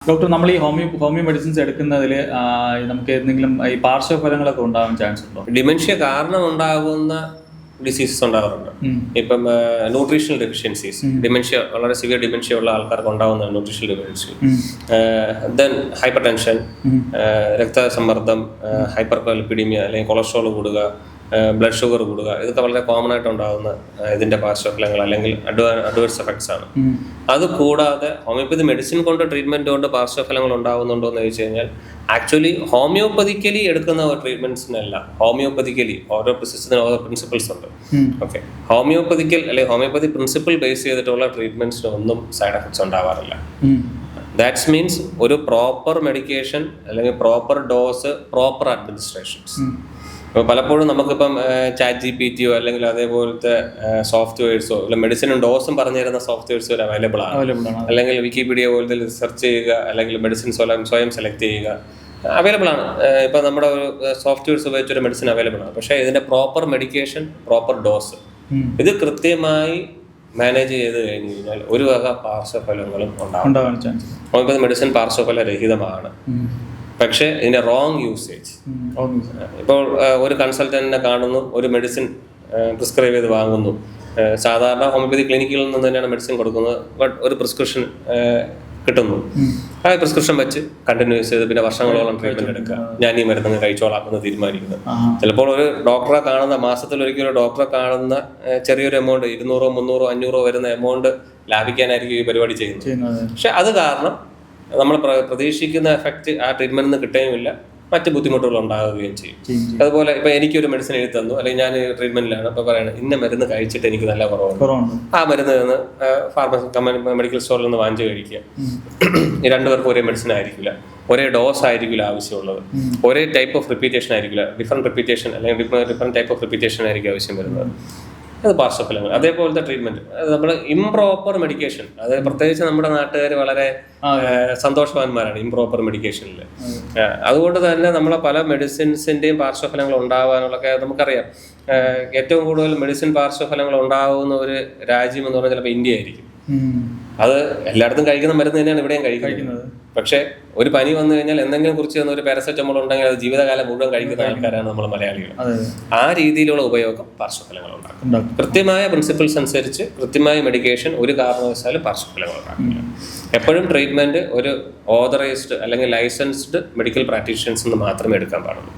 Doctor, നമ്മൾ ഈ homeo medicines എടുക്കുന്നതിൽ നമുക്ക് എന്തെങ്കിലും ഈ പാർശ്വഫലങ്ങളൊക്കെ ഉണ്ടാകാൻ ചാൻസ് ഉണ്ടോ? ഡിമെൻഷ്യ കാരണം ഉണ്ടാകുന്ന ഡിസീസസ് ഉണ്ടാകാറുണ്ട്. ഇപ്പം ന്യൂട്രീഷണൽ ഡെഫിഷ്യൻസീസ്, ഡിമെൻഷ്യ വളരെ സിവിയർ ഡിമെൻഷ്യ ഉള്ള ആൾക്കാർക്ക് ഉണ്ടാകുന്ന nutritional deficiency, then hyper tension, രക്തസമ്മർദ്ദം, ഹൈപ്പർ ലിപ്പിഡീമിയ അല്ലെങ്കിൽ കൊളസ്ട്രോൾ കൂടുക, ബ്ലഡ് ഷുഗർ കൂടുക, ഇതൊക്കെ വളരെ കോമൺ ആയിട്ട് ഉണ്ടാകുന്ന ഇതിന്റെ പാർശ്വഫലങ്ങൾ അല്ലെങ്കിൽ അഡ്വേഴ്സ് എഫക്ട്സ് ആണ്. അത് കൂടാതെ ഹോമിയോപ്പതി മെഡിസിൻ കൊണ്ട് ട്രീറ്റ്മെന്റ് കൊണ്ട് പാർശ്വഫലങ്ങൾ ഉണ്ടാകുന്നുണ്ടോ എന്ന് ചോദിച്ചു കഴിഞ്ഞാൽ ആക്ച്വലി ഹോമിയോപ്പതിക്കലി എടുക്കുന്ന ട്രീറ്റ്മെന്റ്സിനല്ല, ഹോമിയോപ്പതിക്കലി ഓരോ സിസ്റ്റത്തിന് ഓരോ പ്രിൻസിപ്പിൾസ് ഉണ്ട്. ഓക്കെ, ഹോമിയോപ്പതിക്കൽ അല്ലെങ്കിൽ ഹോമിയോപ്പതി പ്രിൻസിപ്പിൾ ബേസ് ചെയ്തിട്ടുള്ള ട്രീറ്റ്മെന്റ്സിന് ഒന്നും സൈഡ് എഫക്ട്സ് ഉണ്ടാവാറില്ല. ദാറ്റ്സ് മീൻസ് ഒരു പ്രോപ്പർ മെഡിക്കേഷൻ അല്ലെങ്കിൽ പ്രോപ്പർ ഡോസ്, പ്രോപ്പർ അഡ്മിനിസ്ട്രേഷൻസ്. ഇപ്പോൾ പലപ്പോഴും നമുക്കിപ്പം ചാറ്റ് GPT അല്ലെങ്കിൽ അതേപോലത്തെ സോഫ്റ്റ്വെയർസോ അല്ലെങ്കിൽ മെഡിസിനും ഡോസും പറഞ്ഞു തരുന്ന സോഫ്റ്റ്വെയർസ് അവൈലബിൾ ആണ്. അല്ലെങ്കിൽ വിക്കിപീഡിയ പോലത്തെ സെർച്ച് ചെയ്യുക അല്ലെങ്കിൽ മെഡിസിൻ സ്വയം സെലക്ട് ചെയ്യുക, അവൈലബിൾ ആണ്. ഇപ്പം നമ്മുടെ ഒരു സോഫ്റ്റ്വെയർസ് ഉപയോഗിച്ചൊരു മെഡിസിൻ അവൈലബിൾ ആണ്. പക്ഷേ ഇതിന്റെ പ്രോപ്പർ മെഡിക്കേഷൻ, പ്രോപ്പർ ഡോസ് ഇത് കൃത്യമായി മാനേജ് ചെയ്ത് കഴിഞ്ഞ് കഴിഞ്ഞാൽ ഒരു വക പാർശ്വഫലങ്ങളും ഉണ്ടാകും. ഹോമിയോപ്പതി മെഡിസിൻ പാർശ്വഫലരഹിതമാണ്. പക്ഷേ ഇതിന്റെ റോങ് യൂസേജ്, ഇപ്പോൾ ഒരു കൺസൾട്ടന്റിനെ കാണുന്നു, ഒരു മെഡിസിൻ പ്രിസ്ക്രൈബ് ചെയ്ത് വാങ്ങുന്നു. സാധാരണ ഹോമിയോപ്പതി ക്ലിനിക്കിൽ നിന്ന് തന്നെയാണ് മെഡിസിൻ കൊടുക്കുന്നത്. ബട്ട് ഒരു പ്രിസ്ക്രിപ്ഷൻ കിട്ടുന്നു, ആ പ്രിസ്ക്രിപ്ഷൻ വെച്ച് കണ്ടിന്യൂസ് ചെയ്ത് പിന്നെ വർഷങ്ങളോളം ട്രീറ്റ്മെന്റ് എടുക്കുക. ഞാൻ ഈ മരുന്ന് കഴിച്ചോളാമെന്ന് തീരുമാനിക്കുന്നത്. ചിലപ്പോൾ ഒരു ഡോക്ടറെ കാണുന്ന, മാസത്തിൽ ഒരിക്കലും ഡോക്ടറെ കാണുന്ന ചെറിയൊരു എമൗണ്ട്, 200, 300, 500 വരുന്ന എമൗണ്ട് ലാഭിക്കാനായിരിക്കും ഈ പരിപാടി ചെയ്യുന്നത്. പക്ഷെ അത് കാരണം നമ്മൾ പ്രതീക്ഷിക്കുന്ന എഫക്റ്റ് ആ ട്രീറ്റ്മെന്റിൽ നിന്ന് കിട്ടുകയുമില്ല, മറ്റ് ബുദ്ധിമുട്ടുകൾ ഉണ്ടാകുകയും ചെയ്യും. അതുപോലെ ഇപ്പൊ എനിക്കൊരു മെഡിസിൻ എഴുതി തന്നു, അല്ലെങ്കിൽ ഞാൻ ട്രീറ്റ്മെന്റിലാണ്, ഇപ്പൊ പറയണം ഇന്ന മരുന്ന് കഴിച്ചിട്ട് എനിക്ക് നല്ല കുറവുണ്ട്, ആ മരുന്ന് നിന്ന് ഫാർമസി മെഡിക്കൽ സ്റ്റോറിൽ നിന്ന് വാങ്ങിച്ച് കഴിക്കുക. ഈ രണ്ടുപേർക്കും ഒരേ മെഡിസിൻ ആയിരിക്കില്ല, ഒരേ ഡോസ് ആയിരിക്കില്ല ആവശ്യമുള്ളത്, ഒരേ ടൈപ്പ് ഓഫ് റിപ്പീറ്റേഷൻ ആയിരിക്കില്ല, ഡിഫറെന്റ് റിപ്പീറ്റേഷൻ അല്ലെങ്കിൽ ഡിഫറെന്റ് ടൈപ്പ് ഓഫ് റിപ്പീറ്റേഷൻ ആയിരിക്കും ആവശ്യം വരുന്നത്. അത് പാർശ്വഫലങ്ങൾ. അതേപോലത്തെ ട്രീറ്റ്മെന്റ്, നമ്മൾ ഇംപ്രോപ്പർ മെഡിക്കേഷൻ, അത് പ്രത്യേകിച്ച് നമ്മുടെ നാട്ടുകാർ വളരെ സന്തോഷവാന്മാരാണ് ഇംപ്രോപ്പർ മെഡിക്കേഷനിൽ. അതുകൊണ്ട് തന്നെ നമ്മളെ പല മെഡിസിൻസിന്റെയും പാർശ്വഫലങ്ങൾ ഉണ്ടാകാനുള്ളൊക്കെ നമുക്കറിയാം. ഏറ്റവും കൂടുതൽ മെഡിസിൻ പാർശ്വഫലങ്ങൾ ഉണ്ടാകുന്ന ഒരു രാജ്യം എന്ന് പറഞ്ഞാൽ ചിലപ്പോൾ ഇന്ത്യ ആയിരിക്കും. അത് എല്ലായിടത്തും കഴിക്കുന്ന മരുന്ന് തന്നെയാണ് ഇവിടെയും കഴിക്കുന്നത്. പക്ഷെ ഒരു പനി വന്നു കഴിഞ്ഞാൽ എന്തെങ്കിലും കുറിച്ച് തന്ന ഒരു പാരസെറ്റമോൾ ഉണ്ടെങ്കിൽ അത് ജീവിതകാലം മുഴുവൻ കഴിക്കുന്ന ആൾക്കാരാണ് നമ്മൾ മലയാളികൾ. ആ രീതിയിലുള്ള ഉപയോഗം പാർശ്വഫലങ്ങൾ ഉണ്ടാക്കും. കൃത്യമായ പ്രിൻസിപ്പിൾസ് അനുസരിച്ച് കൃത്യമായ മെഡിക്കേഷൻ ഒരു കാരണവശാലും പാർശ്വഫലങ്ങൾ ഉണ്ടാക്കില്ല. എപ്പോഴും ട്രീറ്റ്മെന്റ് ഒരു ഓതറൈസ്ഡ് അല്ലെങ്കിൽ ലൈസൻസ്ഡ് മെഡിക്കൽ പ്രാക്ടീഷ്യൻസ് മാത്രമേ എടുക്കാൻ പാടുള്ളൂ.